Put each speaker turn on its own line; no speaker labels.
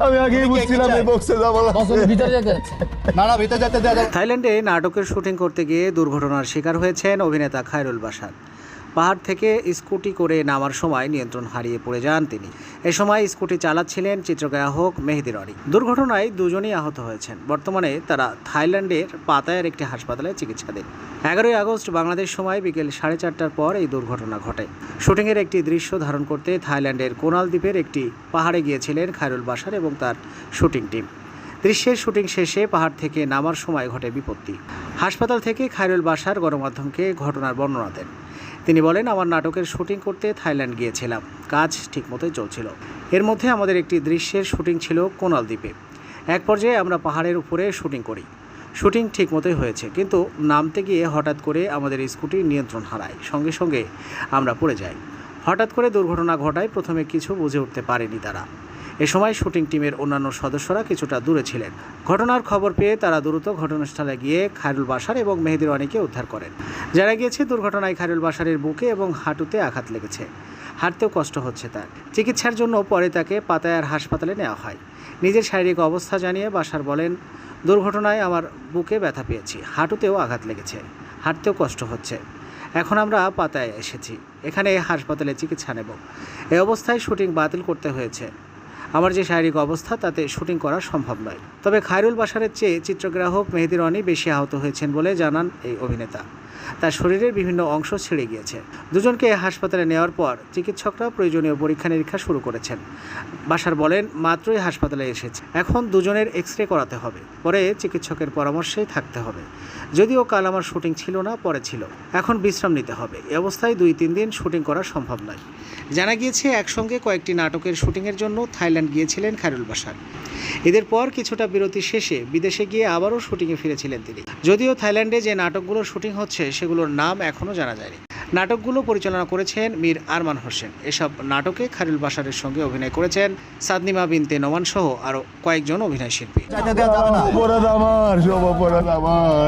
আমি আগেই বুঝছিলাম এই বক্সে যাবো না।
ভিতরে যেতে যাচ্ছে।
না না ভিতরে যেতে দেওয়া যাবে।
থাইল্যান্ডে নাটকের শুটিং করতে গিয়ে দুর্ঘটনার শিকার হয়েছেন অভিনেতা খায়রুল বাশার। পাহাড় থেকে স্কুটি করে নামার সময় নিয়ন্ত্রণ হারিয়ে পড়ে যান তিনি। এ সময় স্কুটি চালাচ্ছিলেন চিত্রগ্রাহক মেহেদী রনি। দুর্ঘটনায় দুজনই আহত হয়েছেন। বর্তমানে তারা থাইল্যান্ডের পাতায়ার একটি হাসপাতালে চিকিৎসাধীন। 11ই আগস্ট বাংলাদেশ সময় বিকেল 4:30টার পর এই দুর্ঘটনা ঘটে। শুটিংয়ের একটি দৃশ্য ধারণ করতে থাইল্যান্ডের কোনাল দ্বীপের একটি পাহাড়ে গিয়েছিলেন খায়রুল বাশার এবং তার শুটিং টিম। দৃশ্যের শুটিং শেষে পাহাড় থেকে নামার সময় ঘটে বিপত্তি। হাসপাতাল থেকে খায়রুল বাশার গণমাধ্যমকে ঘটনার বর্ণনা দেন। তিনি বলেন, আমার নাটকের শুটিং করতে থাইল্যান্ড গিয়েছিলাম। কাজ ঠিকমতোই চলছিল। এর মধ্যে আমাদের একটি দৃশ্যের শুটিং ছিল কোনাল দ্বীপে। এক পর্যায়ে আমরা পাহাড়ের উপরে শুটিং করি। শুটিং ঠিকমতোই হয়েছে, কিন্তু নামতে গিয়ে হঠাৎ করে আমাদের স্কুটি নিয়ন্ত্রণ হারায়। সঙ্গে সঙ্গে আমরা পড়ে যাই। হঠাৎ করে দুর্ঘটনা ঘটায় প্রথমে কিছু বুঝে উঠতে পারেনি তারা। এ সময় শুটিং টিমের অন্যান্য সদস্যরা কিছুটা দূরে ছিলেন। ঘটনার খবর পেয়ে তারা দ্রুত ঘটনাস্থলে গিয়ে খায়রুল বাশার এবং মেহেদী রনিকে উদ্ধার করেন। জানা গিয়েছে, দুর্ঘটনায় খায়রুল বাশারের বুকে এবং হাঁটুতে আঘাত লেগেছে। হাঁটতেও কষ্ট হচ্ছে তার। চিকিৎসার জন্য পরে তাকে পাতায়ার হাসপাতালে নেওয়া হয়। নিজের শারীরিক অবস্থা জানিয়ে বাশার বলেন, দুর্ঘটনায় আমার বুকে ব্যথা পেয়েছি, হাঁটুতেও আঘাত লেগেছে, হাঁটতেও কষ্ট হচ্ছে। এখন আমরা পাতায় এসেছি, এখানে হাসপাতালে চিকিৎসা নেব। এই অবস্থায় শুটিং বাতিল করতে হয়েছে। আমার যে শারীরিক অবস্থা, তাতে শুটিং করা সম্ভব নয়। তবে খায়রুল বাশারের চেয়ে চিত্রগ্রাহক মেহেদী রনি বেশি আহত হয়েছেন বলে জানান এই অভিনেতা। তার শরীরের বিভিন্ন অংশ ছিঁড়ে গিয়েছে। দুজনকে হাসপাতালে নেওয়ার পর চিকিৎসকরা প্রয়োজনীয় পরীক্ষা নিরীক্ষা শুরু করেছেন। বাশার বলেন, মাত্রই হাসপাতালে এসেছে, এখন দুজনের এক্স-রে করাতে হবে, পরে চিকিৎসকের পরামর্শেই থাকতে হবে। যদিও কাল আমার শুটিং ছিল না, পরে ছিল, এখন বিশ্রাম নিতে হবে। এ অবস্থায় 2-3 দিন শুটিং করা সম্ভব নয়। জানা গিয়েছে, একসঙ্গে কয়েকটি নাটকের শুটিংয়ের জন্য থাইল্যান্ড গিয়েছিলেন খায়রুল বাশার। এদের পর কিছুটা বিরতি শেষে বিদেশে গিয়ে আবারও শুটিংয়ে ফিরেছিলেন তিনি। যদিও থাইল্যান্ডে যে নাটকগুলোর শুটিং হচ্ছে সেগুলোর নাম এখনও জানা যায়নি। নাটকগুলো পরিচালনা করেছেন মীর আরমান হোসেন। এসব নাটকে খায়রুল বাশারের সঙ্গে অভিনয় করেছেন সাদনিমা বিনতে নোমান সহ আরও কয়েকজন অভিনয় শিল্পী।
যেতে দেওয়া যাবে না।
অপরাধ আমার, সব অপরাধ আমার।